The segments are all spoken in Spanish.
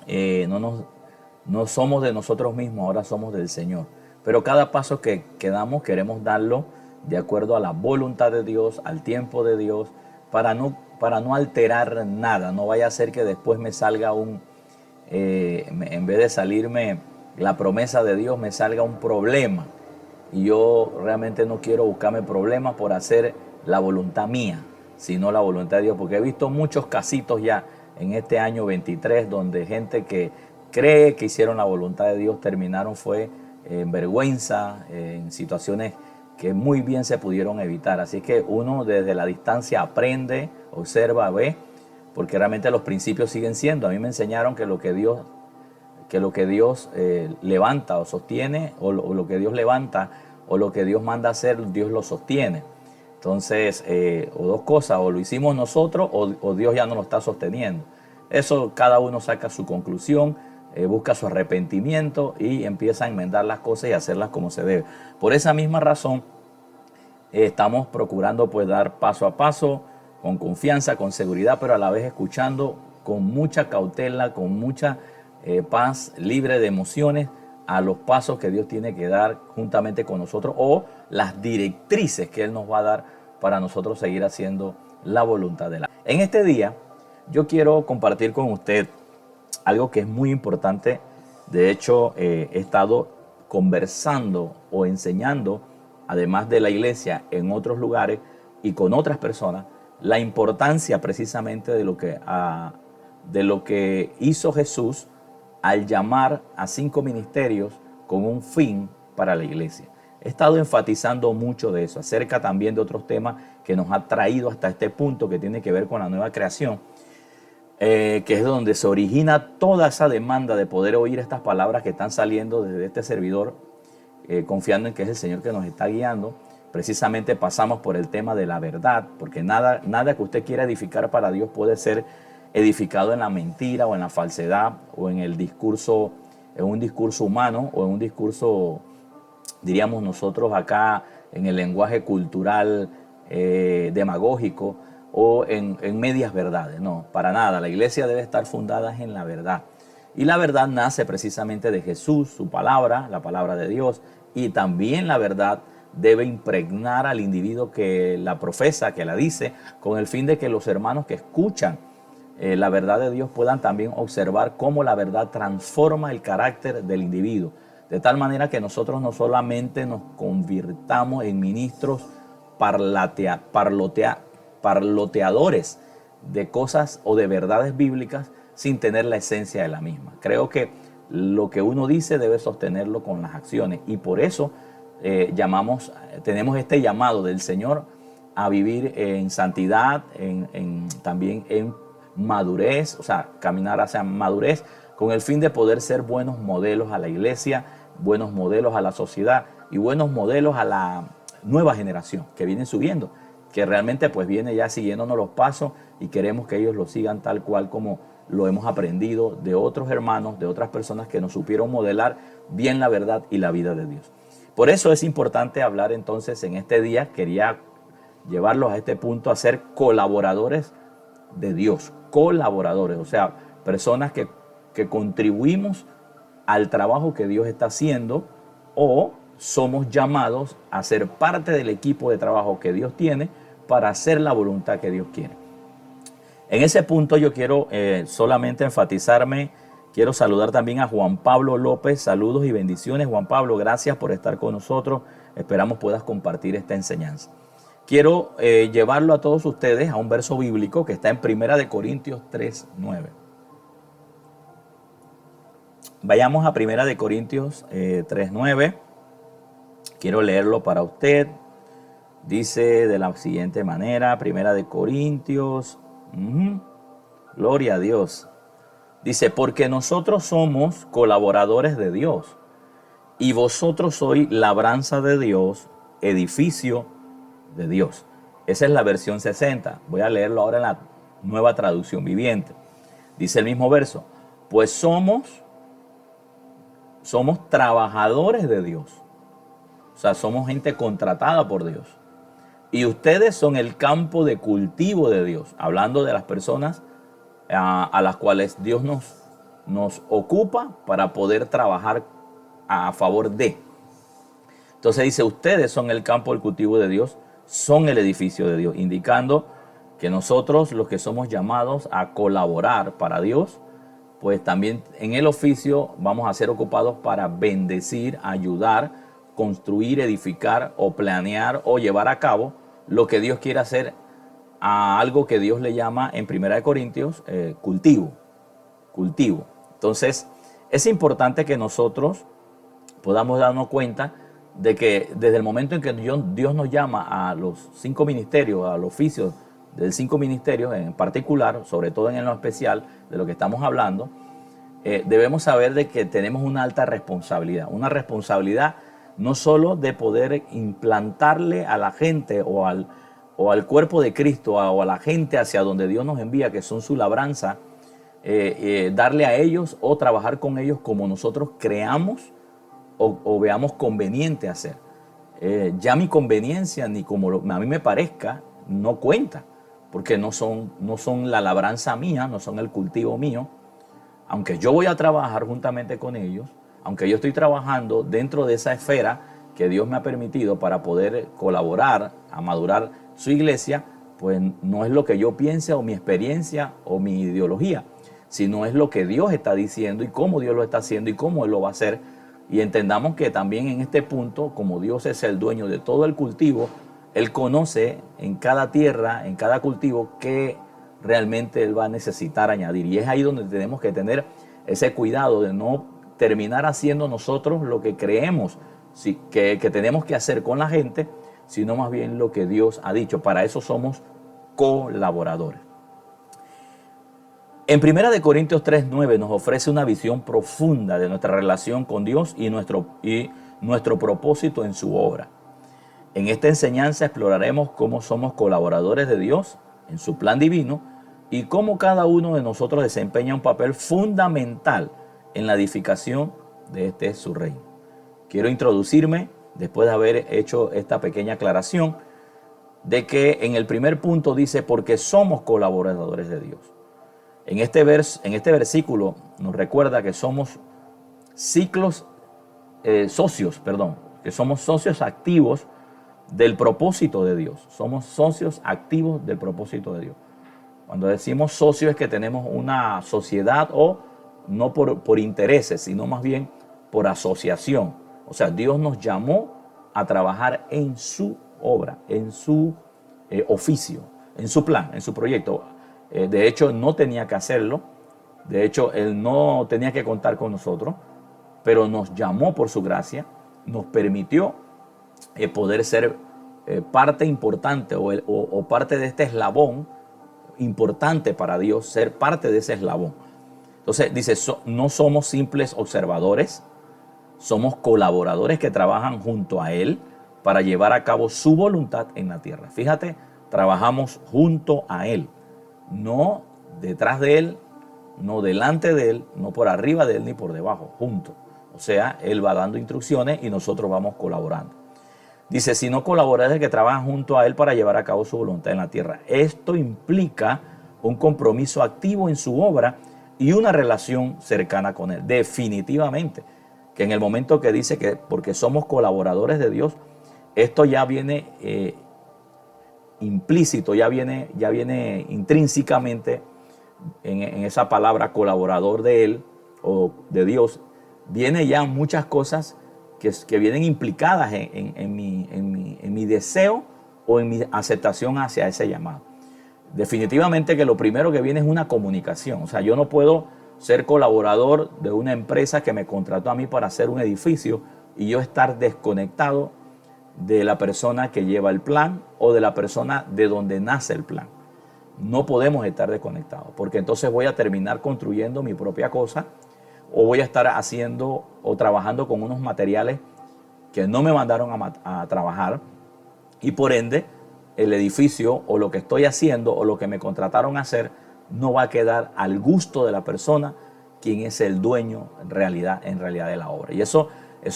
no no somos de nosotros mismos, ahora somos del Señor. Pero cada paso que damos queremos darlo de acuerdo a la voluntad de Dios, al tiempo de Dios, para no alterar nada. No vaya a ser que después me salga en vez de salirme la promesa de Dios, me salga un problema. Y yo realmente no quiero buscarme problemas por hacer la voluntad mía, sino la voluntad de Dios. Porque he visto muchos casitos ya en este año 23 donde gente que cree que hicieron la voluntad de Dios terminaron fue en vergüenza, en situaciones que muy bien se pudieron evitar. Así que uno desde la distancia aprende, observa, ve, porque realmente los principios siguen siendo. A mí me enseñaron que lo que Dios levanta o sostiene, o lo que Dios levanta, o lo que Dios manda hacer, Dios lo sostiene. Entonces, o dos cosas, o lo hicimos nosotros, o Dios ya no lo está sosteniendo. Eso cada uno saca su conclusión, busca su arrepentimiento y empieza a enmendar las cosas y hacerlas como se debe. Por esa misma razón, estamos procurando pues dar paso a paso, con confianza, con seguridad, pero a la vez escuchando con mucha cautela, con mucha paz, libre de emociones, a los pasos que Dios tiene que dar juntamente con nosotros o las directrices que Él nos va a dar para nosotros seguir haciendo la voluntad de Él. En este día yo quiero compartir con usted algo que es muy importante. De hecho, he estado conversando o enseñando, además de la iglesia, en otros lugares y con otras personas, la importancia precisamente de lo que hizo Jesús al llamar a 5 ministerios con un fin para la iglesia. He estado enfatizando mucho de eso, acerca también de otros temas que nos ha traído hasta este punto que tiene que ver con la nueva creación, que es donde se origina toda esa demanda de poder oír estas palabras que están saliendo desde este servidor, confiando en que es el Señor que nos está guiando. Precisamente pasamos por el tema de la verdad, porque nada que usted quiera edificar para Dios puede ser edificado en la mentira o en la falsedad o en el discurso, en un discurso humano o en un discurso, diríamos nosotros acá, en el lenguaje cultural demagógico o en medias verdades. No, para nada. La iglesia debe estar fundada en la verdad. Y la verdad nace precisamente de Jesús, su palabra, la palabra de Dios. Y también la verdad debe impregnar al individuo que la profesa, que la dice, con el fin de que los hermanos que escuchan la verdad de Dios puedan también observar cómo la verdad transforma el carácter del individuo. De tal manera que nosotros no solamente nos convirtamos en ministros parloteadores de cosas o de verdades bíblicas sin tener la esencia de la misma. Creo que lo que uno dice debe sostenerlo con las acciones y por eso tenemos este llamado del Señor a vivir en santidad, también en madurez, o sea, caminar hacia madurez con el fin de poder ser buenos modelos a la iglesia, buenos modelos a la sociedad y buenos modelos a la nueva generación que viene subiendo, que realmente pues viene ya siguiéndonos los pasos y queremos que ellos lo sigan tal cual como lo hemos aprendido de otros hermanos, de otras personas que nos supieron modelar bien la verdad y la vida de Dios. Por eso es importante hablar entonces en este día, quería llevarlos a este punto a ser colaboradores de Dios, colaboradores, o sea, personas que contribuimos al trabajo que Dios está haciendo o somos llamados a ser parte del equipo de trabajo que Dios tiene para hacer la voluntad que Dios quiere. En ese punto yo quiero solamente enfatizarme, quiero saludar también a Juan Pablo López, saludos y bendiciones. Juan Pablo, gracias por estar con nosotros, esperamos puedas compartir esta enseñanza. Quiero llevarlo a todos ustedes a un verso bíblico que está en 1 Corintios 3:9. Vayamos a 1 Corintios 3:9. Quiero leerlo para usted. Dice de la siguiente manera, 1 Corintios, gloria a Dios. Dice, porque nosotros somos colaboradores de Dios y vosotros sois labranza de Dios, edificio de Dios. Esa es la versión 60. Voy a leerlo ahora en la nueva traducción viviente. Dice el mismo verso, pues somos trabajadores de Dios. O sea, somos gente contratada por Dios. Y ustedes son el campo de cultivo de Dios. Hablando de las personas a las cuales Dios nos nos ocupa para poder trabajar a favor de. Entonces dice, ustedes son el campo del cultivo de Dios, son el edificio de Dios, indicando que nosotros, los que somos llamados a colaborar para Dios, pues también en el oficio vamos a ser ocupados para bendecir, ayudar, construir, edificar o planear o llevar a cabo lo que Dios quiere hacer, a algo que Dios le llama en 1 Corintios cultivo. Entonces es importante que nosotros podamos darnos cuenta de que desde el momento en que Dios nos llama a los 5 ministerios, al oficio de 5 ministerios en particular, sobre todo en lo especial de lo que estamos hablando, debemos saber de que tenemos una alta responsabilidad. Una responsabilidad no solo de poder implantarle a la gente o al cuerpo de Cristo o a la gente hacia donde Dios nos envía, que son su labranza, darle a ellos o trabajar con ellos como nosotros creamos o veamos conveniente hacer. Ya mi conveniencia ni como a mí me parezca no cuenta, porque no son la labranza mía, no son el cultivo mío. Aunque yo voy a trabajar juntamente con ellos, aunque yo estoy trabajando dentro de esa esfera que Dios me ha permitido para poder colaborar a madurar su iglesia, pues no es lo que yo piense o mi experiencia o mi ideología, sino es lo que Dios está diciendo y cómo Dios lo está haciendo y cómo Él lo va a hacer. Y entendamos que también en este punto, como Dios es el dueño de todo el cultivo, Él conoce en cada tierra, en cada cultivo, qué realmente Él va a necesitar añadir. Y es ahí donde tenemos que tener ese cuidado de no terminar haciendo nosotros lo que creemos que tenemos que hacer con la gente, sino más bien lo que Dios ha dicho. Para eso somos colaboradores. En 1 Corintios 3:9 nos ofrece una visión profunda de nuestra relación con Dios y nuestro propósito en su obra. En esta enseñanza exploraremos cómo somos colaboradores de Dios en su plan divino y cómo cada uno de nosotros desempeña un papel fundamental en la edificación de su reino. Quiero introducirme, después de haber hecho esta pequeña aclaración, de que en el primer punto dice, porque somos colaboradores de Dios. En este versículo nos recuerda que somos que somos socios activos del propósito de Dios. Somos socios activos del propósito de Dios. Cuando decimos socio es que tenemos una sociedad o no por intereses, sino más bien por asociación. O sea, Dios nos llamó a trabajar en su obra, en su oficio, en su plan, en su proyecto. De hecho, no tenía que hacerlo. De hecho, Él no tenía que contar con nosotros, pero nos llamó por su gracia, nos permitió poder ser parte importante o parte de este eslabón importante para Dios, ser parte de ese eslabón. Entonces dice, no somos simples observadores, somos colaboradores que trabajan junto a Él para llevar a cabo su voluntad en la tierra. Fíjate, trabajamos junto a Él, no detrás de Él, no delante de Él, no por arriba de Él ni por debajo, junto. O sea, Él va dando instrucciones y nosotros vamos colaborando. Dice, sino colaboradores que trabajan junto a Él para llevar a cabo su voluntad en la tierra. Esto implica un compromiso activo en su obra y una relación cercana con Él. Definitivamente, que en el momento que dice que porque somos colaboradores de Dios, esto ya viene implícito, ya viene intrínsecamente en esa palabra colaborador de Él o de Dios. Viene ya muchas cosas que vienen implicadas en mi deseo o en mi aceptación hacia ese llamado. Definitivamente que lo primero que viene es una comunicación. O sea, yo no puedo ser colaborador de una empresa que me contrató a mí para hacer un edificio y yo estar desconectado de la persona que lleva el plan o de la persona de donde nace el plan. No podemos estar desconectados, porque entonces voy a terminar construyendo mi propia cosa o voy a estar haciendo o trabajando con unos materiales que no me mandaron a trabajar y por ende el edificio o lo que estoy haciendo o lo que me contrataron a hacer no va a quedar al gusto de la persona quien es el dueño en realidad de la obra. Y eso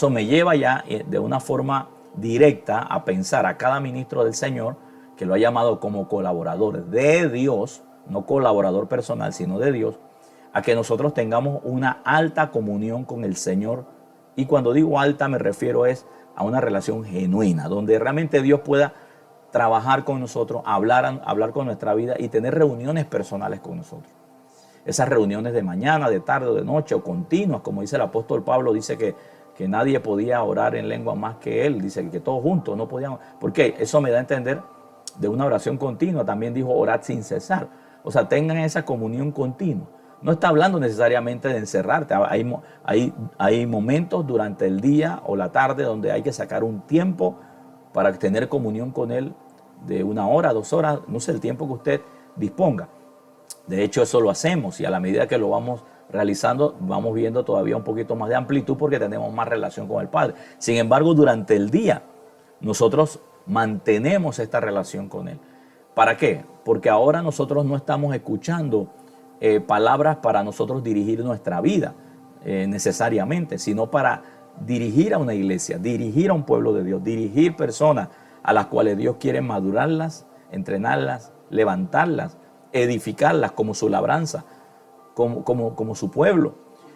me lleva ya de una forma directa a pensar a cada ministro del Señor que lo ha llamado como colaborador de Dios, no colaborador personal, sino de Dios, a que nosotros tengamos una alta comunión con el Señor. Y cuando digo alta me refiero a una relación genuina, donde realmente Dios pueda trabajar con nosotros, hablar con nuestra vida y tener reuniones personales con nosotros. Esas reuniones de mañana, de tarde o de noche o continuas, como dice el apóstol Pablo, dice que nadie podía orar en lengua más que él, dice que todos juntos no podíamos. ¿Por qué? Eso me da a entender de una oración continua. También dijo orad sin cesar. O sea, tengan esa comunión continua. No está hablando necesariamente de encerrarte. Hay momentos durante el día o la tarde donde hay que sacar un tiempo para tener comunión con Él de 1 hora, 2 horas, no sé, el tiempo que usted disponga. De hecho, eso lo hacemos y a la medida que lo vamos realizando, vamos viendo todavía un poquito más de amplitud porque tenemos más relación con el Padre. Sin embargo, durante el día, nosotros mantenemos esta relación con Él. ¿Para qué? Porque ahora nosotros no estamos escuchando palabras para nosotros dirigir nuestra vida necesariamente, sino para dirigir a una iglesia, dirigir a un pueblo de Dios, dirigir personas a las cuales Dios quiere madurarlas, entrenarlas, levantarlas, edificarlas como su labranza, como su pueblo.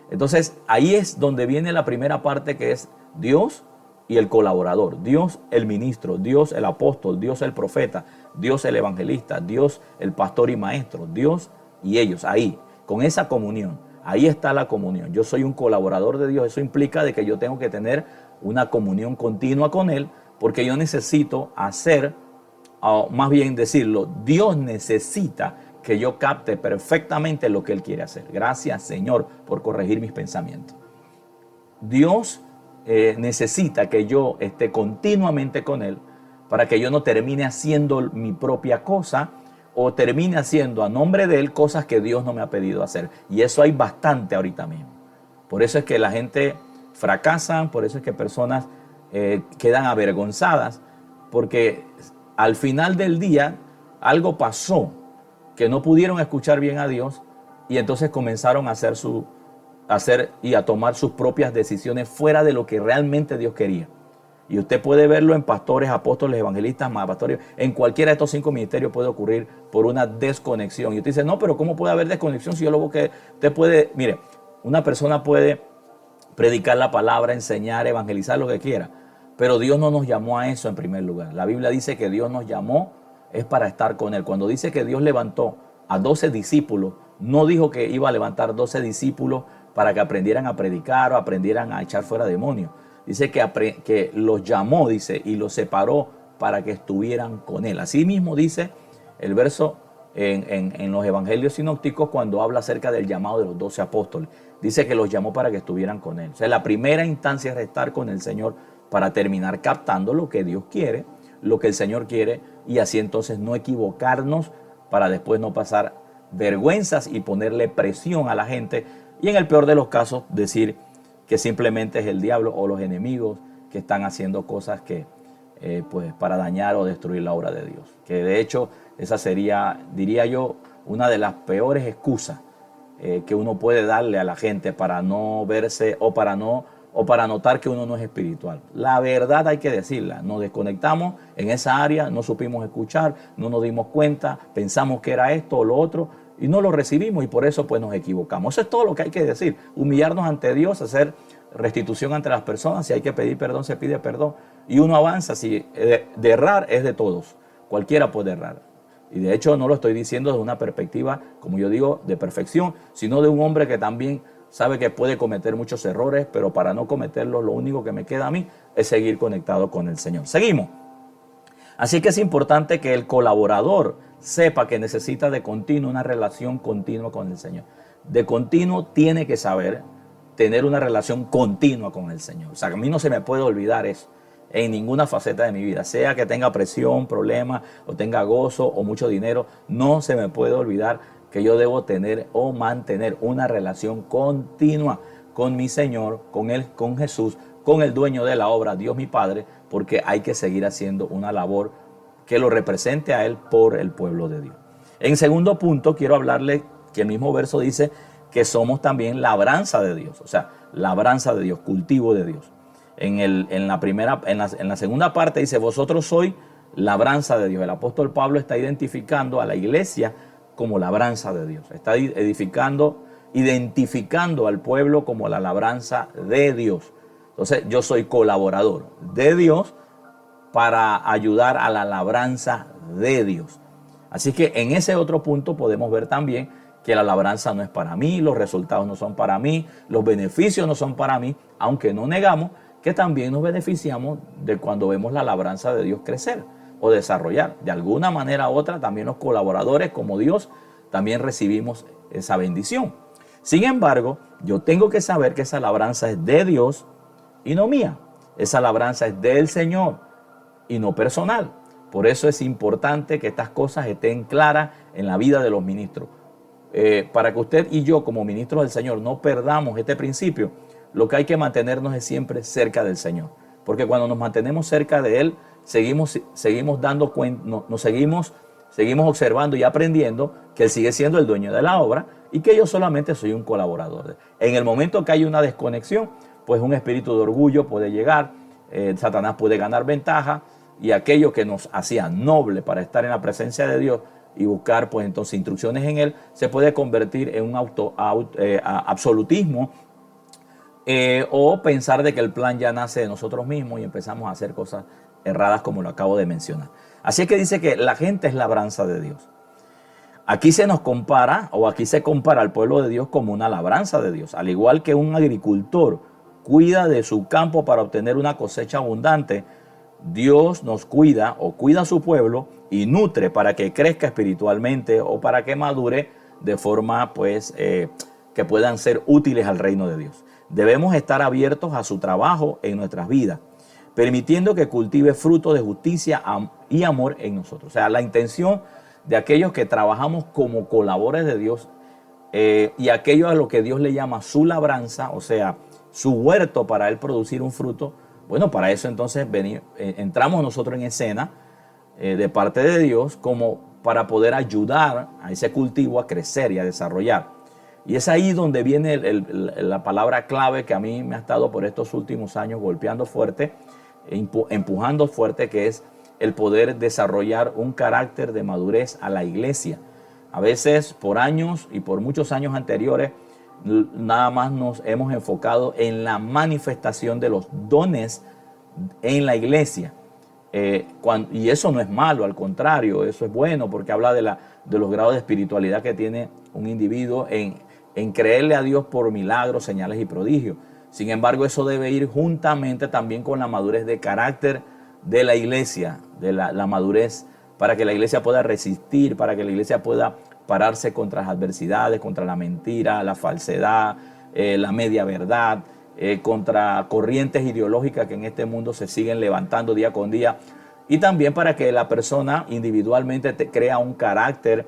Entonces ahí es donde viene la primera parte, que es Dios y el colaborador, Dios el ministro, Dios el apóstol, Dios el profeta, Dios el evangelista, Dios el pastor y maestro, Dios y ellos, ahí, con esa comunión, ahí está la comunión. Yo soy un colaborador de Dios, eso implica de que yo tengo que tener una comunión continua con Él, porque yo necesito hacer, o más bien decirlo, Dios necesita que yo capte perfectamente lo que Él quiere hacer. Gracias, Señor, por corregir mis pensamientos. Dios necesita que yo esté continuamente con Él para que yo no termine haciendo mi propia cosa o termine haciendo a nombre de Él cosas que Dios no me ha pedido hacer. Y eso hay bastante ahorita mismo. Por eso es que la gente fracasa, por eso es que personas quedan avergonzadas, porque al final del día algo pasó que no pudieron escuchar bien a Dios y entonces comenzaron a hacer y a tomar sus propias decisiones fuera de lo que realmente Dios quería. Y usted puede verlo en pastores, apóstoles, evangelistas, más pastores. En cualquiera de estos 5 ministerios puede ocurrir por una desconexión. Y usted dice, no, pero ¿cómo puede haber desconexión si yo lo veo que usted puede? Mire, una persona puede predicar la palabra, enseñar, evangelizar, lo que quiera. Pero Dios no nos llamó a eso en primer lugar. La Biblia dice que Dios nos llamó es para estar con Él. Cuando dice que Dios levantó a 12 discípulos, no dijo que iba a levantar 12 discípulos para que aprendieran a predicar o aprendieran a echar fuera demonios. Dice que los llamó, dice, y los separó para que estuvieran con Él. Así mismo dice el verso en los evangelios sinópticos cuando habla acerca del llamado de los 12 apóstoles. Dice que los llamó para que estuvieran con Él. O sea, la primera instancia es estar con el Señor para terminar captando lo que Dios quiere, lo que el Señor quiere, y así entonces no equivocarnos para después no pasar vergüenzas y ponerle presión a la gente. Y en el peor de los casos decir que simplemente es el diablo o los enemigos que están haciendo cosas que pues para dañar o destruir la obra de Dios. Que de hecho esa sería, diría yo, una de las peores excusas que uno puede darle a la gente para no verse o para notar que uno no es espiritual. La verdad hay que decirla. Nos desconectamos en esa área, no supimos escuchar, no nos dimos cuenta, pensamos que era esto o lo otro, y no lo recibimos y por eso pues nos equivocamos. Eso es todo lo que hay que decir. Humillarnos ante Dios, hacer restitución ante las personas. Si hay que pedir perdón, se pide perdón. Y uno avanza. Si de errar es de todos. Cualquiera puede errar. Y de hecho no lo estoy diciendo desde una perspectiva, como yo digo, de perfección, sino de un hombre que también sabe que puede cometer muchos errores, pero para no cometerlos lo único que me queda a mí es seguir conectado con el Señor. Seguimos. Así que es importante que el colaborador sepa que necesita de continuo una relación continua con el Señor. De continuo tiene que saber tener una relación continua con el Señor. O sea, a mí no se me puede olvidar eso en ninguna faceta de mi vida. Sea que tenga presión, problemas, o tenga gozo o mucho dinero, no se me puede olvidar que yo debo tener o mantener una relación continua con mi Señor, con Él, con Jesús, con el dueño de la obra, Dios mi Padre, porque hay que seguir haciendo una labor que lo represente a Él por el pueblo de Dios. En segundo punto, quiero hablarle que el mismo verso dice que somos también labranza de Dios, o sea, labranza de Dios, cultivo de Dios. En la segunda parte dice, vosotros sois labranza de Dios. El apóstol Pablo está identificando a la iglesia como labranza de Dios. Está edificando identificando al pueblo como la labranza de Dios. Entonces yo soy colaborador de Dios para ayudar a la labranza de Dios. Así que en ese otro punto podemos ver también que la labranza no es para mí, los resultados no son para mí, los beneficios no son para mí, aunque no negamos que también nos beneficiamos de cuando vemos la labranza de Dios crecer o desarrollar. De alguna manera u otra, también los colaboradores como Dios también recibimos esa bendición. Sin embargo, yo tengo que saber que esa labranza es de Dios y no mía. Esa labranza es del Señor y no personal. Por eso es importante que estas cosas estén claras en la vida de los ministros. Para que usted y yo como ministros del Señor no perdamos este principio, lo que hay que mantenernos es siempre cerca del Señor. Porque cuando nos mantenemos cerca de Él, seguimos dando cuenta, seguimos observando y aprendiendo que Él sigue siendo el dueño de la obra y que yo solamente soy un colaborador. En el momento que hay una desconexión, pues un espíritu de orgullo puede llegar, Satanás puede ganar ventaja y aquello que nos hacía noble para estar en la presencia de Dios y buscar pues entonces instrucciones en Él, se puede convertir en un absolutismo o pensar de que el plan ya nace de nosotros mismos y empezamos a hacer cosas erradas como lo acabo de mencionar. Así es que dice que la gente es labranza de Dios. Aquí se nos compara, o aquí se compara al pueblo de Dios como una labranza de Dios. Al igual que un agricultor cuida de su campo para obtener una cosecha abundante, Dios nos cuida o cuida a su pueblo y nutre para que crezca espiritualmente o para que madure de forma pues que puedan ser útiles al reino de Dios. Debemos estar abiertos a su trabajo en nuestras vidas, permitiendo que cultive fruto de justicia y amor en nosotros. O sea, la intención de aquellos que trabajamos como colaboradores de Dios y aquellos a lo que Dios le llama su labranza, o sea, su huerto para Él producir un fruto. Bueno, para eso entonces entramos nosotros en escena de parte de Dios como para poder ayudar a ese cultivo a crecer y a desarrollar. Y es ahí donde viene la palabra clave que a mí me ha estado por estos últimos años golpeando fuerte, empujando fuerte, que es el poder desarrollar un carácter de madurez a la iglesia. A veces por años y por muchos años anteriores nada más nos hemos enfocado en la manifestación de los dones en la iglesia. Y eso no es malo, al contrario, eso es bueno porque habla de los grados de espiritualidad que tiene un individuo en creerle a Dios por milagros, señales y prodigios. Sin embargo, eso debe ir juntamente también con la madurez de carácter de la iglesia, de la madurez para que la iglesia pueda resistir, para que la iglesia pueda pararse contra las adversidades, contra la mentira, la falsedad, la media verdad, contra corrientes ideológicas que en este mundo se siguen levantando día con día, y también para que la persona individualmente crea un carácter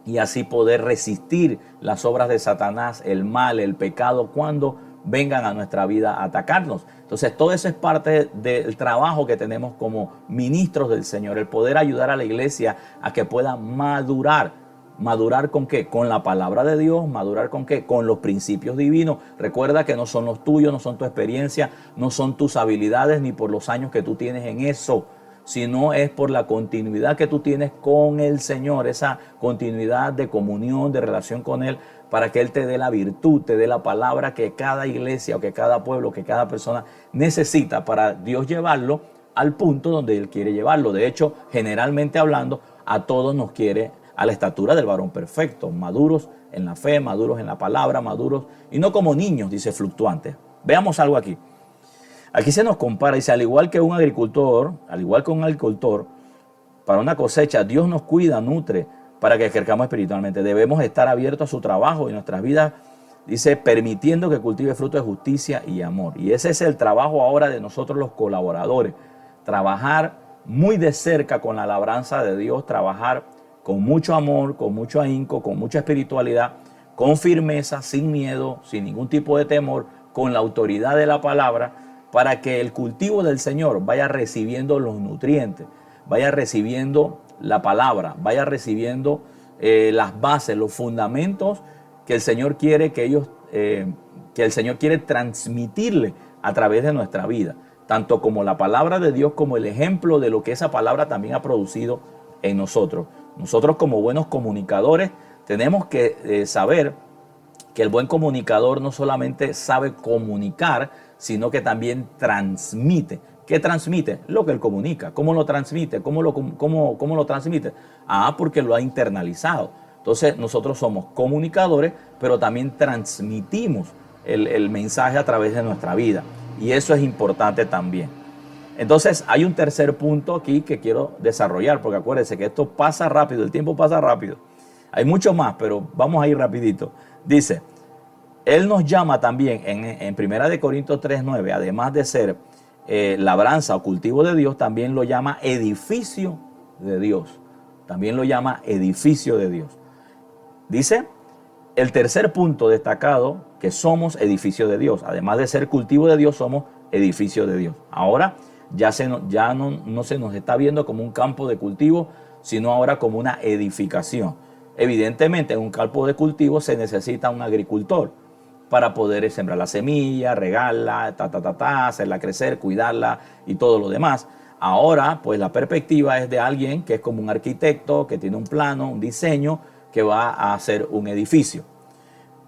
y así poder resistir las obras de Satanás, el mal, el pecado, cuando vengan a nuestra vida a atacarnos. Entonces todo eso es parte del trabajo que tenemos como ministros del Señor, el poder ayudar a la iglesia a que pueda madurar. ¿Madurar con qué? Con la palabra de Dios. ¿Madurar con qué? Con los principios divinos. Recuerda que no son los tuyos, no son tu experiencia, no son tus habilidades ni por los años que tú tienes en eso, sino es por la continuidad que tú tienes con el Señor, esa continuidad de comunión, de relación con Él, para que Él te dé la virtud, te dé la palabra que cada iglesia o que cada pueblo, que cada persona necesita para Dios llevarlo al punto donde Él quiere llevarlo. De hecho, generalmente hablando, a todos nos quiere a la estatura del varón perfecto, maduros en la fe, maduros en la palabra, maduros y no como niños, dice, fluctuantes. Veamos algo aquí. Aquí se nos compara, dice, al igual que un agricultor, para una cosecha, Dios nos cuida, nutre, para que crezcamos espiritualmente. Debemos estar abiertos a su trabajo y nuestras vidas, dice, permitiendo que cultive fruto de justicia y amor. Y ese es el trabajo ahora de nosotros los colaboradores. Trabajar muy de cerca con la labranza de Dios, trabajar con mucho amor, con mucho ahínco, con mucha espiritualidad, con firmeza, sin miedo, sin ningún tipo de temor, con la autoridad de la palabra, para que el cultivo del Señor vaya recibiendo los nutrientes, vaya recibiendo la palabra, vaya recibiendo las bases, los fundamentos que el Señor quiere que el Señor quiere transmitirle a través de nuestra vida, tanto como la palabra de Dios como el ejemplo de lo que esa palabra también ha producido en nosotros. Nosotros como buenos comunicadores tenemos que saber que el buen comunicador no solamente sabe comunicar, sino que también transmite. ¿Qué transmite? Lo que él comunica. ¿Cómo lo transmite? ¿Cómo lo transmite? Porque lo ha internalizado. Entonces nosotros somos comunicadores, pero también transmitimos el mensaje a través de nuestra vida. Y eso es importante también. Entonces hay un tercer punto aquí que quiero desarrollar, porque acuérdense que esto pasa rápido, el tiempo pasa rápido. Hay mucho más, pero vamos a ir rapidito. Dice, él nos llama también en 1 Corintios 3:9, además de ser labranza o cultivo de Dios, también lo llama edificio de Dios. También lo llama edificio de Dios. Dice, el tercer punto destacado, que somos edificio de Dios. Además de ser cultivo de Dios, somos edificio de Dios. Ahora ya no se nos está viendo como un campo de cultivo, sino ahora como una edificación. Evidentemente, en un campo de cultivo se necesita un agricultor para poder sembrar la semilla, regarla, hacerla crecer, cuidarla y todo lo demás. Ahora, pues la perspectiva es de alguien que es como un arquitecto, que tiene un plano, un diseño, que va a hacer un edificio.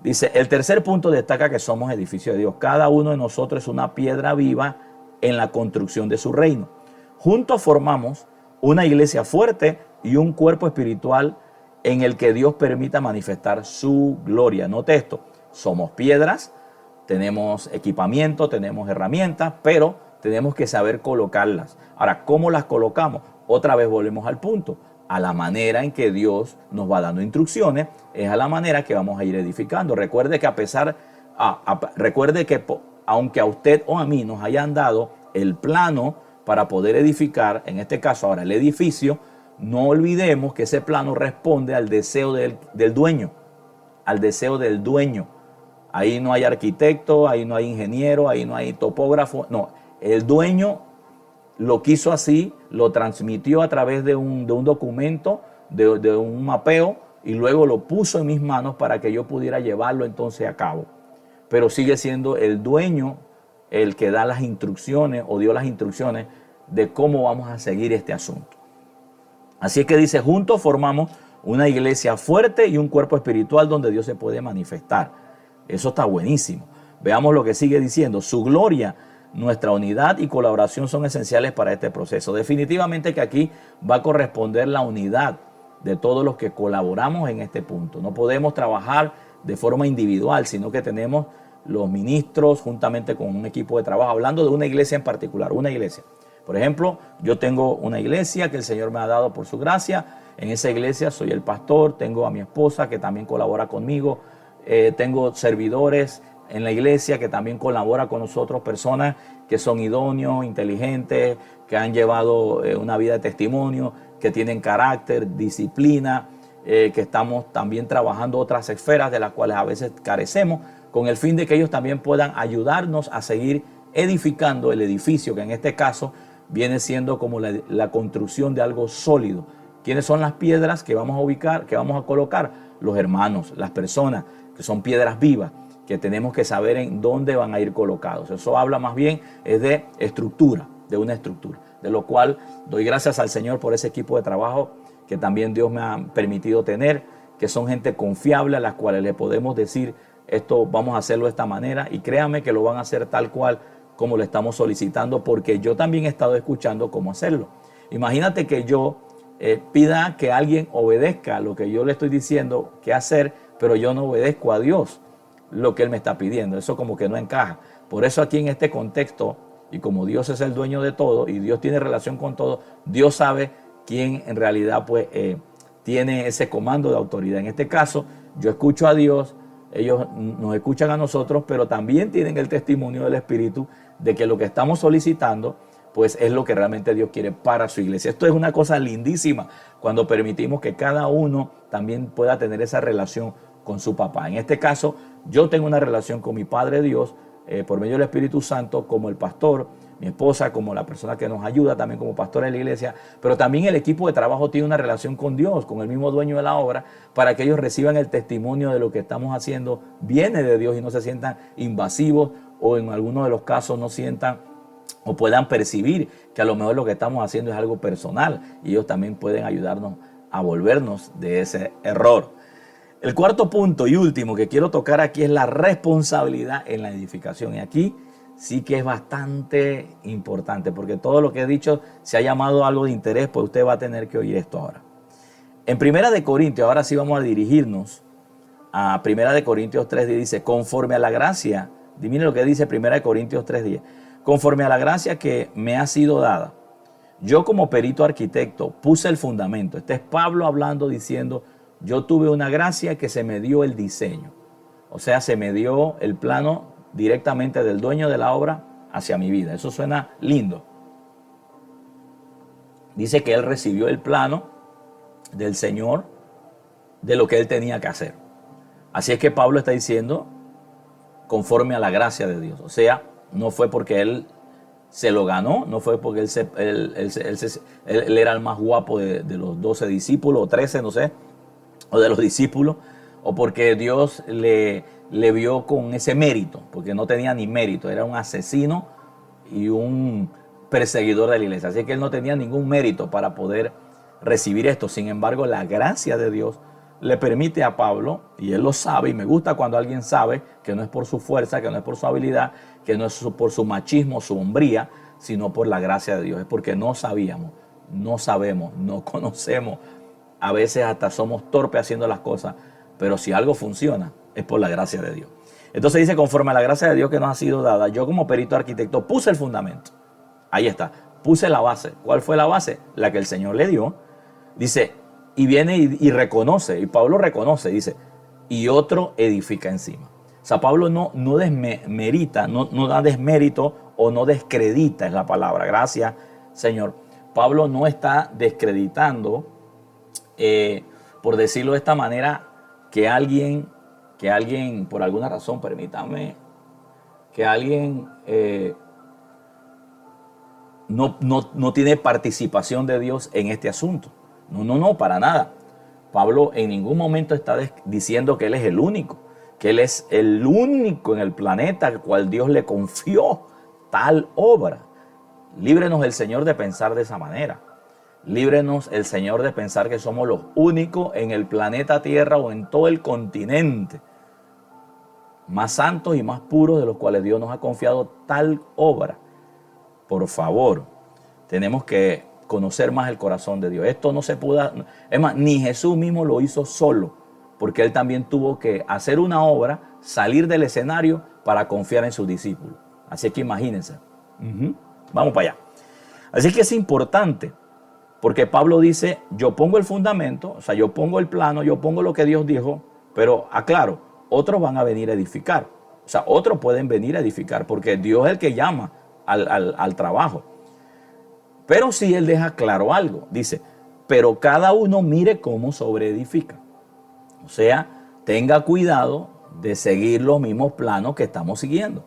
Dice, el tercer punto destaca que somos edificio de Dios. Cada uno de nosotros es una piedra viva en la construcción de su reino. Juntos formamos una iglesia fuerte y un cuerpo espiritual en el que Dios permita manifestar su gloria. Note esto, somos piedras, tenemos equipamiento, tenemos herramientas, pero tenemos que saber colocarlas. Ahora, ¿cómo las colocamos? Otra vez volvemos al punto. A la manera en que Dios nos va dando instrucciones, es a la manera que vamos a ir edificando. Recuerde que aunque a usted o a mí nos hayan dado el plano para poder edificar, en este caso ahora el edificio, no olvidemos que ese plano responde al deseo del dueño, al deseo del dueño. Ahí no hay arquitecto, ahí no hay ingeniero, ahí no hay topógrafo, no, el dueño lo quiso así, lo transmitió a través de un documento, de un mapeo, y luego lo puso en mis manos para que yo pudiera llevarlo entonces a cabo. Pero sigue siendo el dueño el que da las instrucciones o dio las instrucciones de cómo vamos a seguir este asunto. Así es que dice, juntos formamos una iglesia fuerte y un cuerpo espiritual donde Dios se puede manifestar. Eso está buenísimo. Veamos lo que sigue diciendo. Su gloria, nuestra unidad y colaboración son esenciales para este proceso. Definitivamente que aquí va a corresponder la unidad de todos los que colaboramos en este punto. No podemos trabajar de forma individual, sino que tenemos los ministros juntamente con un equipo de trabajo, hablando de una iglesia en particular, una iglesia. Por ejemplo, yo tengo una iglesia que el Señor me ha dado por su gracia. En esa iglesia soy el pastor, tengo a mi esposa que también colabora conmigo, tengo servidores en la iglesia que también colabora con nosotros, personas que son idóneos, inteligentes, que han llevado una vida de testimonio, que tienen carácter, disciplina, que estamos también trabajando otras esferas de las cuales a veces carecemos, con el fin de que ellos también puedan ayudarnos a seguir edificando el edificio, que en este caso viene siendo como la construcción de algo sólido. ¿Quiénes son las piedras que vamos a ubicar, que vamos a colocar? Los hermanos, las personas que son piedras vivas, que tenemos que saber en dónde van a ir colocados. Eso habla más bien es de estructura, de una estructura, de lo cual doy gracias al Señor por ese equipo de trabajo que también Dios me ha permitido tener, que son gente confiable a las cuales le podemos decir, esto vamos a hacerlo de esta manera, y créanme que lo van a hacer tal cual como lo estamos solicitando, porque yo también he estado escuchando cómo hacerlo. Imagínate que yo pida que alguien obedezca lo que yo le estoy diciendo que hacer, pero yo no obedezco a Dios lo que Él me está pidiendo. Eso como que no encaja. Por eso aquí en este contexto, y como Dios es el dueño de todo y Dios tiene relación con todo, Dios sabe quién en realidad pues tiene ese comando de autoridad. En este caso, yo escucho a Dios, ellos nos escuchan a nosotros, pero también tienen el testimonio del Espíritu de que lo que estamos solicitando pues es lo que realmente Dios quiere para su iglesia. Esto es una cosa lindísima cuando permitimos que cada uno también pueda tener esa relación con su papá. En este caso, yo tengo una relación con mi Padre Dios por medio del Espíritu Santo como el pastor, mi esposa como la persona que nos ayuda también como pastora de la iglesia, pero también el equipo de trabajo tiene una relación con Dios, con el mismo dueño de la obra, para que ellos reciban el testimonio de lo que estamos haciendo viene de Dios y no se sientan invasivos o en algunos de los casos no sientan o puedan percibir que a lo mejor lo que estamos haciendo es algo personal y ellos también pueden ayudarnos a volvernos de ese error. El cuarto punto y último que quiero tocar aquí es la responsabilidad en la edificación. Y aquí sí que es bastante importante, porque todo lo que he dicho, si ha llamado algo de interés, pues usted va a tener que oír esto ahora. En Primera de Corintios, ahora sí vamos a dirigirnos a Primera de Corintios 3:10, dice, conforme a la gracia, mire lo que dice Primera de Corintios 3:10, conforme a la gracia que me ha sido dada, yo como perito arquitecto puse el fundamento. Este es Pablo hablando, diciendo, yo tuve una gracia que se me dio el diseño. O sea, se me dio el plano directamente del dueño de la obra hacia mi vida. Eso suena lindo. Dice que él recibió el plano del Señor de lo que él tenía que hacer. Así es que Pablo está diciendo, conforme a la gracia de Dios. O sea, no fue porque él se lo ganó, no fue porque él era el más guapo de los 12 discípulos, o 13, no sé, o de los discípulos, o porque Dios le vio con ese mérito, porque no tenía ni mérito, era un asesino y un perseguidor de la iglesia. Así que él no tenía ningún mérito para poder recibir esto. Sin embargo, la gracia de Dios le permite a Pablo, y él lo sabe, y me gusta cuando alguien sabe que no es por su fuerza, que no es por su habilidad, que no es por su machismo, su hombría, sino por la gracia de Dios. Es porque no sabíamos, no sabemos, no conocemos. A veces hasta somos torpes haciendo las cosas, pero si algo funciona, es por la gracia de Dios. Entonces dice, conforme a la gracia de Dios que nos ha sido dada, yo como perito arquitecto puse el fundamento. Ahí está, puse la base. ¿Cuál fue la base? La que el Señor le dio. Dice, y viene y reconoce, y Pablo reconoce, dice, y otro edifica encima. O sea, Pablo no desmerita, no da desmérito o no descredita, es la palabra. Gracias, Señor. Pablo no está descreditando, por decirlo de esta manera, que alguien, por alguna razón, permítame, que alguien no tiene participación de Dios en este asunto. No, para nada. Pablo en ningún momento está diciendo que él es el único, que él es el único en el planeta al cual Dios le confió tal obra. Líbrenos el Señor de pensar de esa manera. Líbrenos el Señor de pensar que somos los únicos en el planeta Tierra o en todo el continente más santos y más puros de los cuales Dios nos ha confiado tal obra. Por favor, tenemos que conocer más el corazón de Dios. Esto no se pudo, es más, ni Jesús mismo lo hizo solo, porque él también tuvo que hacer una obra, salir del escenario para confiar en sus discípulos. Así que imagínense. Vamos para allá. Así que es importante, porque Pablo dice, yo pongo el fundamento, o sea, yo pongo el plano, yo pongo lo que Dios dijo, pero aclaro, otros van a venir a edificar. O sea, otros pueden venir a edificar, porque Dios es el que llama al trabajo. Pero sí él deja claro algo. Dice, pero cada uno mire cómo sobreedifica. O sea, tenga cuidado de seguir los mismos planos que estamos siguiendo.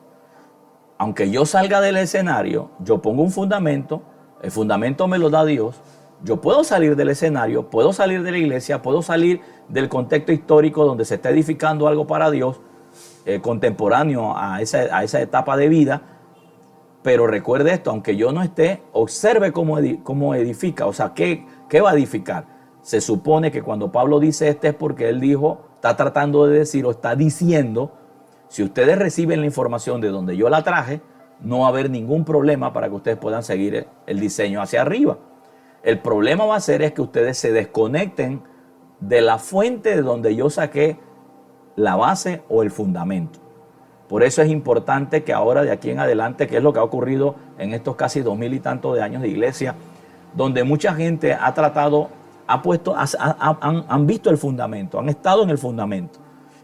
Aunque yo salga del escenario, yo pongo un fundamento, el fundamento me lo da Dios, yo puedo salir del escenario, puedo salir de la iglesia, puedo salir del contexto histórico donde se está edificando algo para Dios, contemporáneo a esa etapa de vida. Pero recuerde esto, aunque yo no esté, observe cómo edifica. O sea, ¿qué va a edificar? Se supone que cuando Pablo dice esto es porque él dijo, está tratando de decir o está diciendo, si ustedes reciben la información de donde yo la traje, no va a haber ningún problema para que ustedes puedan seguir el diseño hacia arriba. El problema va a ser es que ustedes se desconecten de la fuente de donde yo saqué la base o el fundamento. Por eso es importante que ahora de aquí en adelante, que es lo que ha ocurrido en estos casi 2000 y tantos de años de iglesia, donde mucha gente ha tratado, han visto el fundamento, han estado en el fundamento,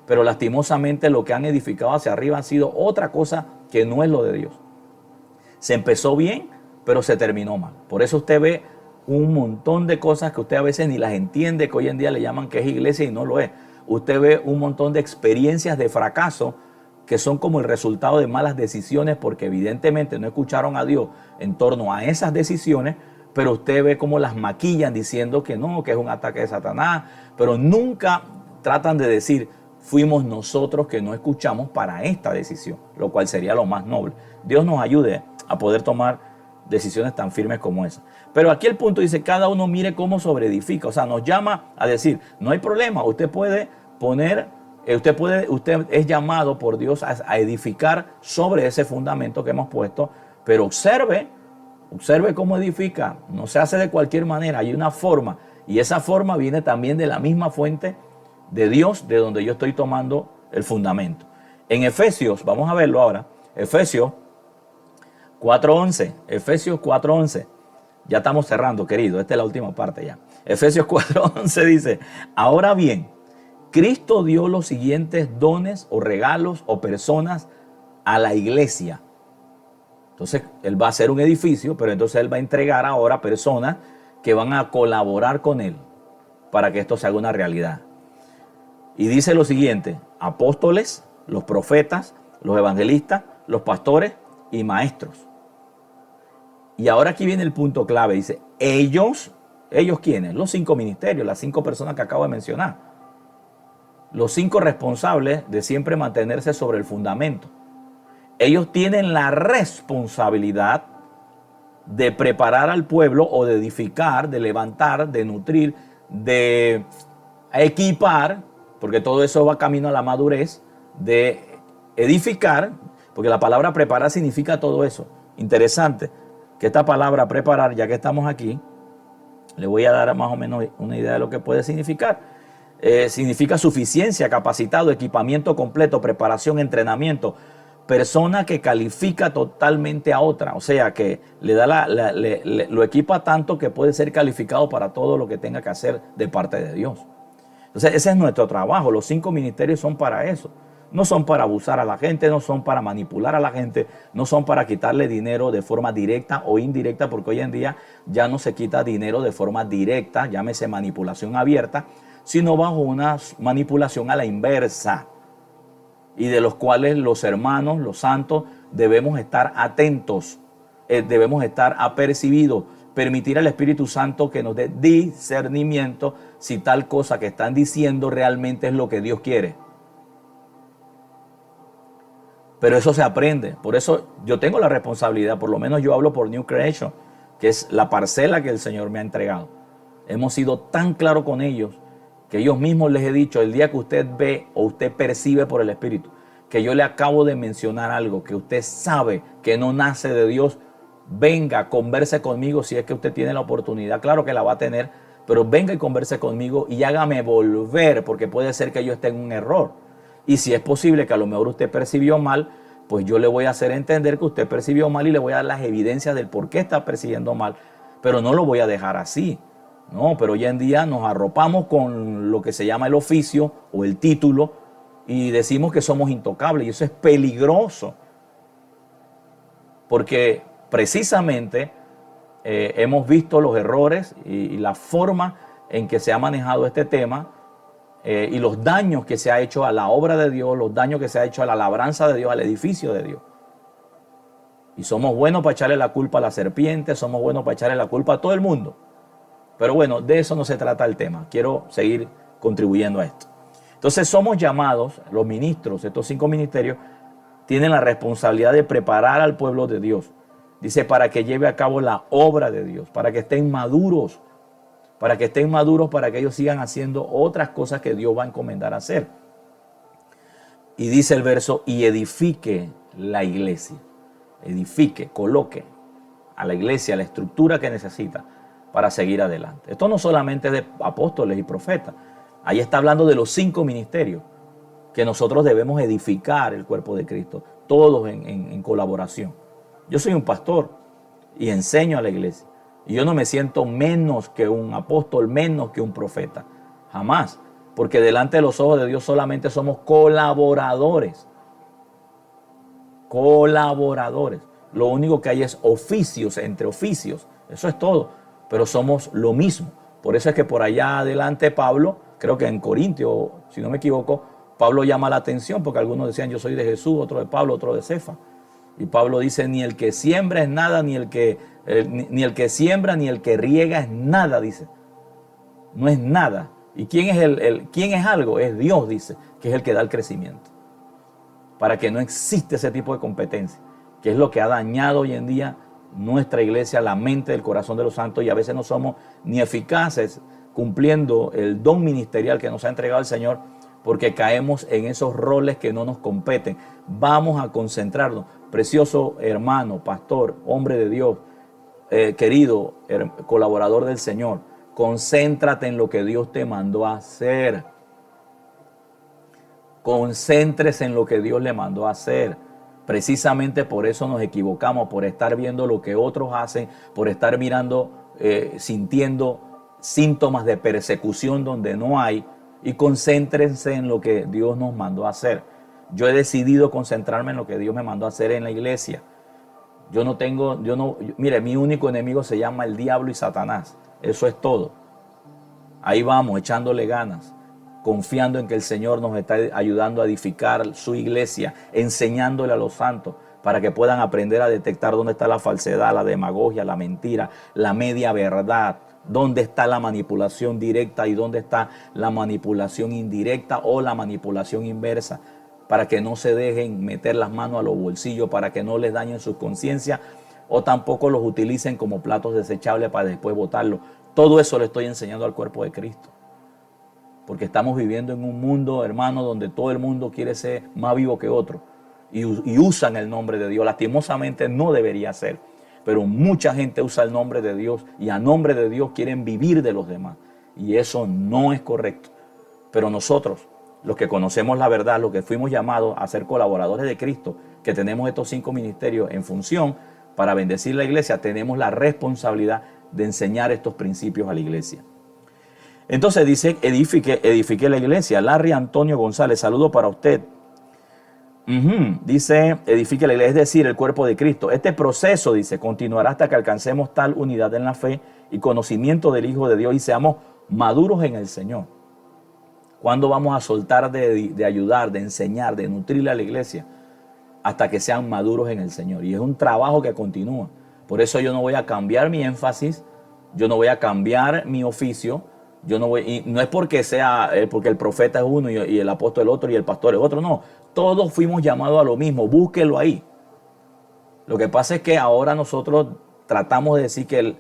pero lastimosamente lo que han edificado hacia arriba ha sido otra cosa que no es lo de Dios. Se empezó bien, pero se terminó mal. Por eso usted ve un montón de cosas que usted a veces ni las entiende, que hoy en día le llaman que es iglesia y no lo es. Usted ve un montón de experiencias de fracaso que son como el resultado de malas decisiones, porque evidentemente no escucharon a Dios en torno a esas decisiones, pero usted ve cómo las maquillan diciendo que no, que es un ataque de Satanás, pero nunca tratan de decir, fuimos nosotros que no escuchamos para esta decisión, lo cual sería lo más noble. Dios nos ayude a poder tomar decisiones tan firmes como esa. Pero aquí el punto dice, cada uno mire cómo sobreedifica. O sea, nos llama a decir, no hay problema, usted puede poner, usted es llamado por Dios a edificar sobre ese fundamento que hemos puesto, pero observe cómo edifica. No se hace de cualquier manera, hay una forma, y esa forma viene también de la misma fuente de Dios, de donde yo estoy tomando el fundamento. En Efesios, vamos a verlo ahora, Efesios 4:11, ya estamos cerrando, querido, esta es la última parte ya. Efesios 4:11 dice, ahora bien, Cristo dio los siguientes dones o regalos o personas a la iglesia. Entonces, Él va a hacer un edificio, pero entonces Él va a entregar ahora personas que van a colaborar con Él para que esto se haga una realidad. Y dice lo siguiente, apóstoles, los profetas, los evangelistas, los pastores y maestros. Y ahora aquí viene el punto clave, dice, ¿ellos quiénes? Los 5 ministerios, las 5 personas que acabo de mencionar. Los 5 responsables de siempre mantenerse sobre el fundamento. Ellos tienen la responsabilidad de preparar al pueblo o de edificar, de levantar, de nutrir, de equipar, porque todo eso va camino a la madurez, de edificar, porque la palabra preparar significa todo eso. Interesante que esta palabra preparar, ya que estamos aquí, le voy a dar más o menos una idea de lo que puede significar. Significa suficiencia, capacitado, equipamiento completo, preparación, entrenamiento, persona que califica totalmente a otra, o sea que le da lo equipa tanto que puede ser calificado para todo lo que tenga que hacer de parte de Dios. Entonces ese es nuestro trabajo, los 5 ministerios son para eso, no son para abusar a la gente, no son para manipular a la gente, no son para quitarle dinero de forma directa o indirecta, porque hoy en día ya no se quita dinero de forma directa, llámese manipulación abierta, sino bajo una manipulación a la inversa, y de los cuales los hermanos, los santos, debemos estar atentos, debemos estar apercibidos, permitir al Espíritu Santo que nos dé discernimiento si tal cosa que están diciendo realmente es lo que Dios quiere. Pero eso se aprende, por eso yo tengo la responsabilidad, por lo menos yo hablo por New Creation, que es la parcela que el Señor me ha entregado. Hemos sido tan claros con ellos, que ellos mismos les he dicho, el día que usted ve o usted percibe por el Espíritu, que yo le acabo de mencionar algo, que usted sabe que no nace de Dios, venga, converse conmigo si es que usted tiene la oportunidad, claro que la va a tener, pero venga y converse conmigo y hágame volver, porque puede ser que yo esté en un error. Y si es posible que a lo mejor usted percibió mal, pues yo le voy a hacer entender que usted percibió mal y le voy a dar las evidencias del por qué está percibiendo mal, pero no lo voy a dejar así. No, pero hoy en día nos arropamos con lo que se llama el oficio o el título y decimos que somos intocables, y eso es peligroso, porque precisamente hemos visto los errores y la forma en que se ha manejado este tema y los daños que se ha hecho a la obra de Dios, los daños que se ha hecho a la labranza de Dios, al edificio de Dios. Y somos buenos para echarle la culpa a la serpiente, somos buenos para echarle la culpa a todo el mundo. Pero bueno, de eso no se trata el tema. Quiero seguir contribuyendo a esto. Entonces somos llamados, los ministros, estos 5 ministerios, tienen la responsabilidad de preparar al pueblo de Dios. Dice, para que lleve a cabo la obra de Dios, para que estén maduros, para que ellos sigan haciendo otras cosas que Dios va a encomendar a hacer. Y dice el verso, y edifique la iglesia. Edifique, coloque a la iglesia la estructura que necesita para seguir adelante. Esto no solamente es de apóstoles y profetas. Ahí está hablando de los 5 ministerios que nosotros debemos edificar el cuerpo de Cristo, todos en colaboración. Yo soy un pastor y enseño a la iglesia. Y yo no me siento menos que un apóstol, menos que un profeta. Jamás. Porque delante de los ojos de Dios solamente somos colaboradores. Colaboradores. Lo único que hay es oficios entre oficios. Eso es todo. Pero somos lo mismo. Por eso es que por allá adelante Pablo, creo que en Corintios, si no me equivoco, Pablo llama la atención porque algunos decían yo soy de Jesús, otro de Pablo, otro de Cefa. Y Pablo dice ni el que siembra es nada, ni el que siembra ni el que riega es nada, dice. No es nada. ¿Y quién es algo? Es Dios, dice, que es el que da el crecimiento. Para que no existe ese tipo de competencia, que es lo que ha dañado hoy en día nuestra iglesia, la mente, el corazón de los santos, y a veces no somos ni eficaces cumpliendo el don ministerial que nos ha entregado el Señor, porque caemos en esos roles que no nos competen. Vamos a concentrarnos. Precioso hermano, pastor, hombre de Dios, querido colaborador del Señor, concéntrate en lo que Dios te mandó a hacer. Concéntrese en lo que Dios le mandó a hacer. Precisamente por eso nos equivocamos, por estar viendo lo que otros hacen, por estar mirando, sintiendo síntomas de persecución donde no hay, y concéntrense en lo que Dios nos mandó a hacer. Yo he decidido concentrarme en lo que Dios me mandó a hacer en la iglesia. Mire, mi único enemigo se llama el diablo y Satanás. Eso es todo. Ahí vamos, echándole ganas, confiando en que el Señor nos está ayudando a edificar su iglesia, enseñándole a los santos para que puedan aprender a detectar dónde está la falsedad, la demagogia, la mentira, la media verdad, dónde está la manipulación directa y dónde está la manipulación indirecta o la manipulación inversa, para que no se dejen meter las manos a los bolsillos, para que no les dañen sus conciencias o tampoco los utilicen como platos desechables para después botarlos. Todo eso le estoy enseñando al cuerpo de Cristo. Porque estamos viviendo en un mundo, hermano, donde todo el mundo quiere ser más vivo que otro. Y usan el nombre de Dios. Lastimosamente no debería ser. Pero mucha gente usa el nombre de Dios y a nombre de Dios quieren vivir de los demás. Y eso no es correcto. Pero nosotros, los que conocemos la verdad, los que fuimos llamados a ser colaboradores de Cristo, que tenemos estos 5 ministerios en función para bendecir la iglesia, tenemos la responsabilidad de enseñar estos principios a la iglesia. Entonces dice, edifique la iglesia. Larry Antonio González, saludo para usted. Dice, edifique la iglesia, es decir, el cuerpo de Cristo. Este proceso, dice, continuará hasta que alcancemos tal unidad en la fe y conocimiento del Hijo de Dios y seamos maduros en el Señor. ¿Cuándo vamos a soltar de ayudar, de enseñar, de nutrirle a la iglesia? Hasta que sean maduros en el Señor. Y es un trabajo que continúa. Por eso yo no voy a cambiar mi énfasis, yo no voy a cambiar mi oficio. Y no es porque porque el profeta es uno y el apóstol es otro y el pastor es otro, no. Todos fuimos llamados a lo mismo, búsquelo ahí. Lo que pasa es que ahora nosotros tratamos de decir que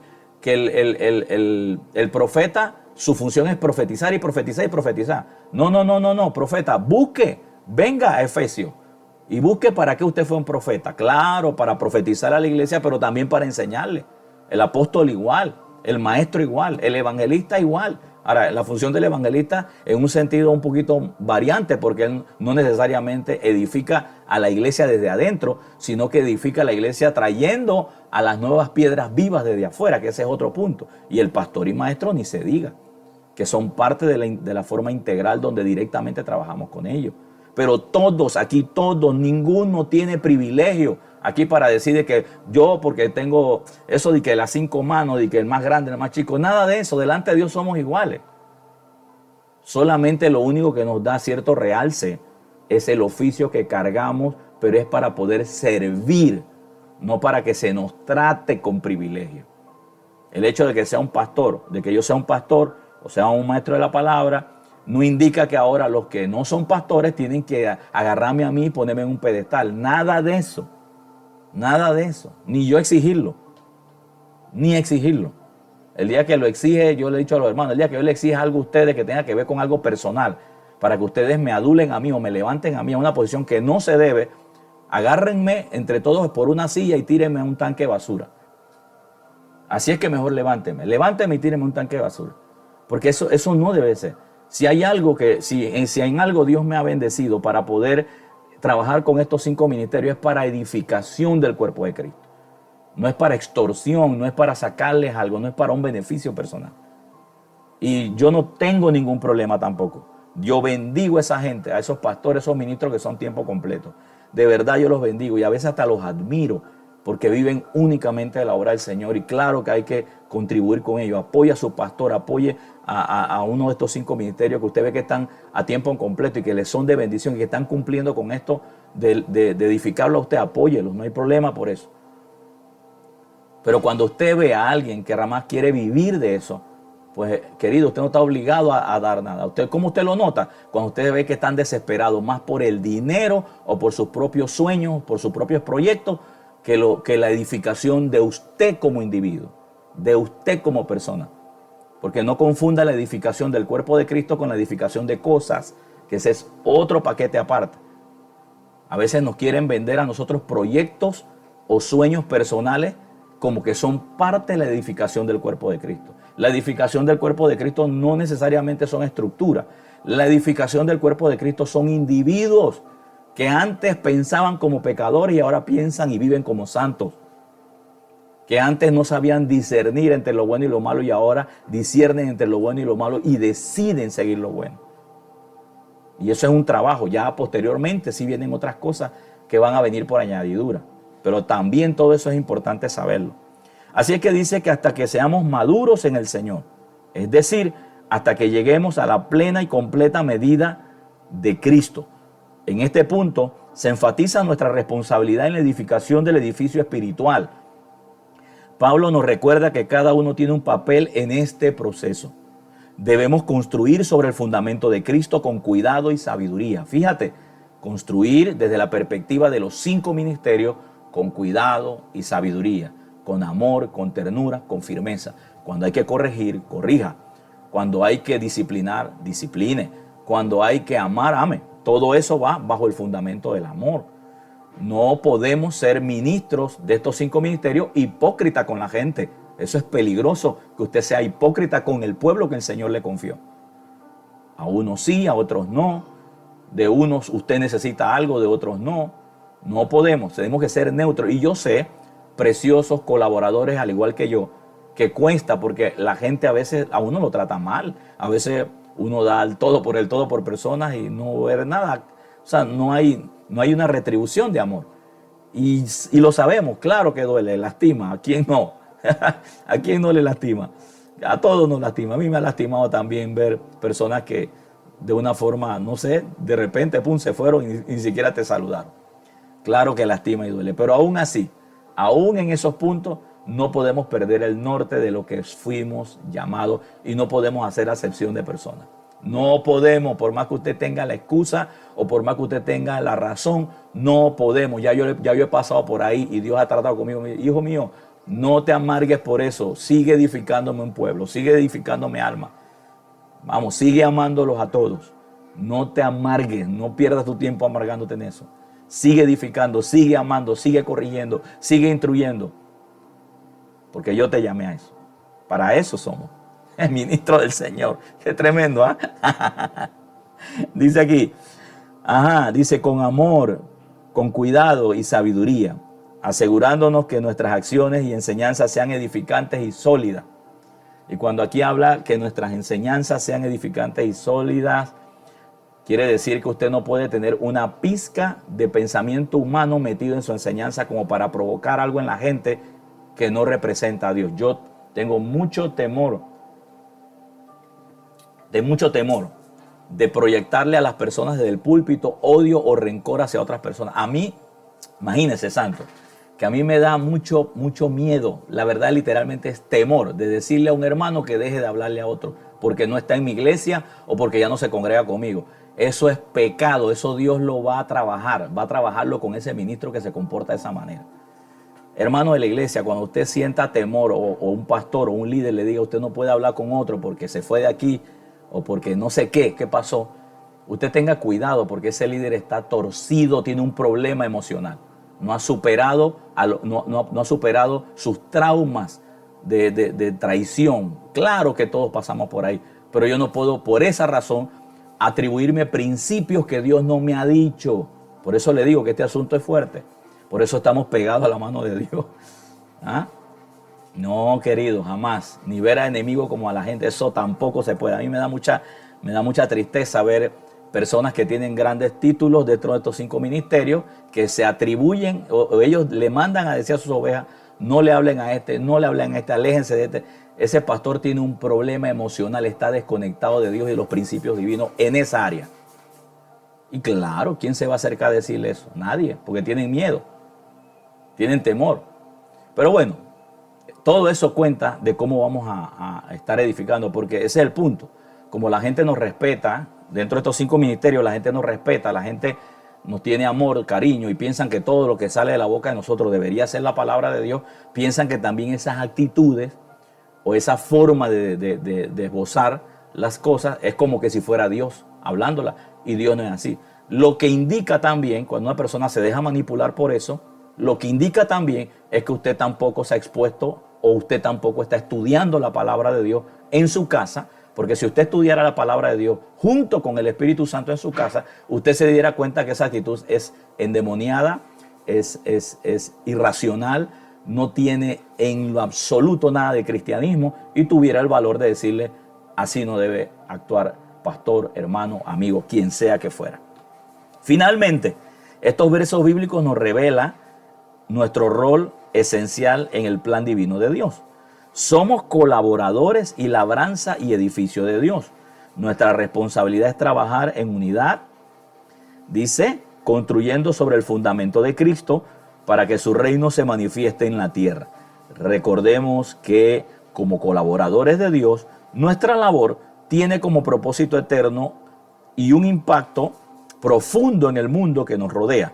el profeta, su función es profetizar y profetizar y profetizar. No, profeta, busque, venga a Efesios y busque para qué usted fue un profeta. Claro, para profetizar a la iglesia, pero también para enseñarle. El apóstol igual, el maestro igual, el evangelista igual. Ahora, la función del evangelista en un sentido un poquito variante, porque él no necesariamente edifica a la iglesia desde adentro, sino que edifica a la iglesia trayendo a las nuevas piedras vivas desde afuera, que ese es otro punto. Y el pastor y maestro ni se diga, que son parte de la forma integral donde directamente trabajamos con ellos. Pero todos, aquí todos, ninguno tiene privilegio aquí para decir de que yo, porque tengo eso de que las 5 manos, de que el más grande, el más chico, nada de eso, delante de Dios somos iguales. Solamente lo único que nos da cierto realce es el oficio que cargamos, pero es para poder servir, no para que se nos trate con privilegio. El hecho de que sea un pastor, de que yo sea un pastor o sea un maestro de la palabra, no indica que ahora los que no son pastores tienen que agarrarme a mí y ponerme en un pedestal. Nada de eso. Nada de eso. Ni yo exigirlo. Ni exigirlo. El día que lo exige, yo le he dicho a los hermanos, el día que yo le exija algo a ustedes que tenga que ver con algo personal, para que ustedes me adulen a mí o me levanten a mí a una posición que no se debe, agárrenme entre todos por una silla y tírenme a un tanque de basura. Así es que mejor levánteme y tírenme a un tanque de basura. Porque eso no debe ser. Si hay algo si en algo Dios me ha bendecido para poder trabajar con estos 5 ministerios, es para edificación del cuerpo de Cristo. No es para extorsión, no es para sacarles algo, no es para un beneficio personal. Y yo no tengo ningún problema tampoco. Yo bendigo a esa gente, a esos pastores, esos ministros que son tiempo completo. De verdad yo los bendigo y a veces hasta los admiro porque viven únicamente de la obra del Señor. Y claro que hay que contribuir con ellos. Apoye a su pastor, apoye a uno de estos 5 ministerios que usted ve que están a tiempo completo y que les son de bendición y que están cumpliendo con esto de edificarlo a usted. Apóyelos, no hay problema por eso. Pero cuando usted ve a alguien que jamás quiere vivir de eso, pues querido, usted no está obligado a dar nada. ¿Cómo usted lo nota? Cuando usted ve que están desesperados más por el dinero o por sus propios sueños, por sus propios proyectos, que la edificación de usted como individuo, de usted como persona. Porque no confunda la edificación del cuerpo de Cristo con la edificación de cosas. que ese es otro paquete aparte. A veces nos quieren vender a nosotros proyectos o sueños personales como que son parte de la edificación del cuerpo de Cristo. La edificación del cuerpo de Cristo no necesariamente son estructuras. La edificación del cuerpo de Cristo son individuos que antes pensaban como pecadores y ahora piensan y viven como santos. Que antes no sabían discernir entre lo bueno y lo malo y ahora disciernen entre lo bueno y lo malo y deciden seguir lo bueno. Y eso es un trabajo. Ya posteriormente sí vienen otras cosas que van a venir por añadidura. Pero también todo eso es importante saberlo. Así es que dice que hasta que seamos maduros en el Señor. Es decir, hasta que lleguemos a la plena y completa medida de Cristo. En este punto se enfatiza nuestra responsabilidad en la edificación del edificio espiritual. Pablo nos recuerda que cada uno tiene un papel en este proceso. Debemos construir sobre el fundamento de Cristo con cuidado y sabiduría. Fíjate, construir desde la perspectiva de los 5 ministerios con cuidado y sabiduría, con amor, con ternura, con firmeza. Cuando hay que corregir, corrija. Cuando hay que disciplinar, discipline. Cuando hay que amar, ame. Todo eso va bajo el fundamento del amor. No podemos ser ministros de estos 5 ministerios hipócritas con la gente. Eso es peligroso, que usted sea hipócrita con el pueblo que el Señor le confió. A unos sí, a otros no. De unos usted necesita algo, de otros no. No podemos, tenemos que ser neutros. Y yo sé, preciosos colaboradores al igual que yo, que cuesta porque la gente a veces a uno lo trata mal. A veces uno da el todo por personas y no ver nada. O sea, no hay una retribución de amor. Y lo sabemos, claro que duele, lastima. ¿A quién no? ¿A quién no le lastima? A todos nos lastima. A mí me ha lastimado también ver personas que de una forma, no sé, de repente, pum, se fueron y ni siquiera te saludaron. Claro que lastima y duele, pero aún así, aún en esos puntos, no podemos perder el norte de lo que fuimos llamados y no podemos hacer acepción de personas. No podemos, por más que usted tenga la excusa o por más que usted tenga la razón, no podemos. Ya yo he pasado por ahí y Dios ha tratado conmigo. Hijo mío, no te amargues por eso. Sigue edificándome un pueblo, sigue edificando mi alma. Vamos, sigue amándolos a todos. No te amargues, no pierdas tu tiempo amargándote en eso. Sigue edificando, sigue amando, sigue corrigiendo, sigue instruyendo. Porque yo te llamé a eso. Para eso somos. El ministro del Señor. Qué tremendo, ¿ah? Dice aquí, dice con amor, con cuidado y sabiduría, asegurándonos que nuestras acciones y enseñanzas sean edificantes y sólidas. Y cuando aquí habla que nuestras enseñanzas sean edificantes y sólidas, quiere decir que usted no puede tener una pizca de pensamiento humano metido en su enseñanza como para provocar algo en la gente que no representa a Dios. Yo tengo mucho temor de proyectarle a las personas desde el púlpito odio o rencor hacia otras personas. A mí, imagínese, santo, que a mí me da mucho miedo, la verdad literalmente es temor de decirle a un hermano que deje de hablarle a otro porque no está en mi iglesia o porque ya no se congrega conmigo. Eso es pecado, eso Dios lo va a trabajarlo con ese ministro que se comporta de esa manera. Hermano de la iglesia, cuando usted sienta temor o un pastor o un líder le diga usted no puede hablar con otro porque se fue de aquí o porque no sé qué pasó, usted tenga cuidado porque ese líder está torcido, tiene un problema emocional. No ha superado sus traumas de traición. Claro que todos pasamos por ahí, pero yo no puedo por esa razón atribuirme principios que Dios no me ha dicho. Por eso le digo que este asunto es fuerte. Por eso estamos pegados a la mano de Dios. ¿Ah? No, querido, jamás. Ni ver a enemigo como a la gente, eso tampoco se puede. A mí me da mucha tristeza ver personas que tienen grandes títulos dentro de estos 5 ministerios que se atribuyen o ellos le mandan a decir a sus ovejas, no le hablen a este, no le hablen a este, aléjense de este. Ese pastor tiene un problema emocional, está desconectado de Dios y los principios divinos en esa área. Y claro, ¿quién se va a acercar a decirle eso? Nadie, porque tienen miedo, tienen temor. Pero bueno, todo eso cuenta de cómo vamos a estar edificando, porque ese es el punto. Como la gente nos respeta, dentro de estos 5 ministerios la gente nos respeta, la gente nos tiene amor, cariño y piensan que todo lo que sale de la boca de nosotros debería ser la palabra de Dios, piensan que también esas actitudes o esa forma de esbozar las cosas es como que si fuera Dios hablándola, y Dios no es así. Lo que indica también, cuando una persona se deja manipular por eso, lo que indica también es que usted tampoco se ha expuesto o usted tampoco está estudiando la palabra de Dios en su casa, porque si usted estudiara la palabra de Dios junto con el Espíritu Santo en su casa, usted se diera cuenta que esa actitud es endemoniada, es irracional, no tiene en lo absoluto nada de cristianismo y tuviera el valor de decirle, así no debe actuar pastor, hermano, amigo, quien sea que fuera. Finalmente, estos versos bíblicos nos revelan nuestro rol esencial en el plan divino de Dios. Somos colaboradores y labranza y edificio de Dios. Nuestra responsabilidad es trabajar en unidad, dice, construyendo sobre el fundamento de Cristo para que su reino se manifieste en la tierra. Recordemos que como colaboradores de Dios, nuestra labor tiene como propósito eterno y un impacto profundo en el mundo que nos rodea.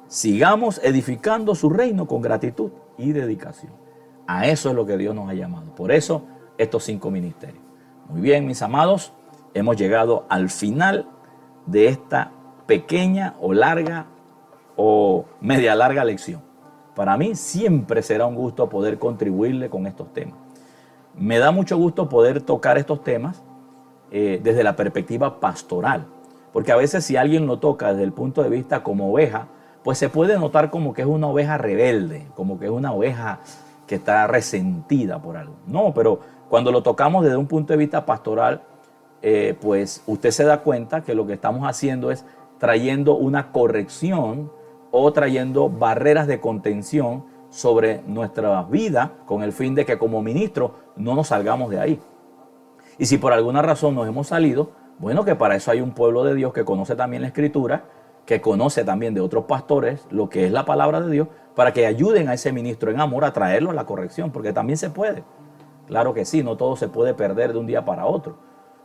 Sigamos edificando su reino con gratitud y dedicación. A eso es lo que Dios nos ha llamado. Por eso, estos 5 ministerios. Muy bien, mis amados, hemos llegado al final de esta pequeña o larga o media larga lección. Para mí siempre será un gusto poder contribuirle con estos temas. Me da mucho gusto poder tocar estos temas desde la perspectiva pastoral. Porque a veces si alguien lo toca desde el punto de vista como oveja, pues se puede notar como que es una oveja rebelde, como que es una oveja que está resentida por algo. No, pero cuando lo tocamos desde un punto de vista pastoral, pues usted se da cuenta que lo que estamos haciendo es trayendo una corrección o trayendo barreras de contención sobre nuestra vida con el fin de que como ministros no nos salgamos de ahí. Y si por alguna razón nos hemos salido, bueno, que para eso hay un pueblo de Dios que conoce también la Escritura, que conoce también de otros pastores lo que es la palabra de Dios, para que ayuden a ese ministro en amor a traerlo a la corrección, porque también se puede. Claro que sí, no todo se puede perder de un día para otro.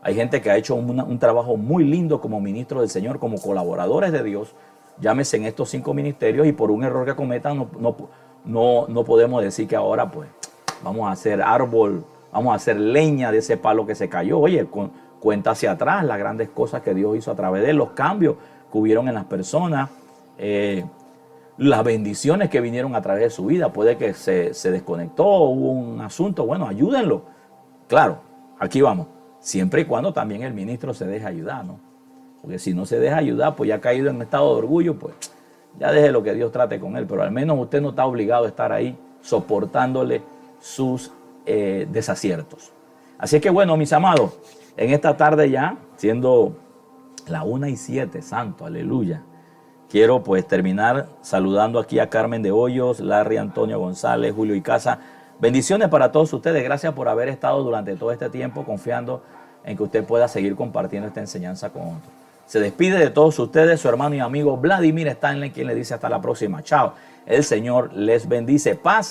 Hay gente que ha hecho un trabajo muy lindo como ministro del Señor, como colaboradores de Dios, llámese en estos 5 ministerios, y por un error que cometan no podemos decir que ahora pues vamos a hacer árbol, vamos a hacer leña de ese palo que se cayó. Oye, cuenta hacia atrás las grandes cosas que Dios hizo a través de él, los cambios que hubieron en las personas, las bendiciones que vinieron a través de su vida. Puede que se desconectó, hubo un asunto, bueno, ayúdenlo. Claro, aquí vamos, siempre y cuando también el ministro se deje ayudar, ¿no? Porque si no se deja ayudar, pues ya ha caído en un estado de orgullo, pues ya deje lo que Dios trate con él. Pero al menos usted no está obligado a estar ahí soportándole sus desaciertos. Así que bueno, mis amados, en esta tarde ya, siendo la 1:07, santo, aleluya, quiero pues terminar saludando aquí a Carmen de Hoyos, Larry Antonio González, Julio Icaza. Bendiciones para todos ustedes. Gracias por haber estado durante todo este tiempo confiando en que usted pueda seguir compartiendo esta enseñanza con otros. Se despide de todos ustedes su hermano y amigo Vladimir Stanley, quien le dice hasta la próxima. Chao. El Señor les bendice. Paz.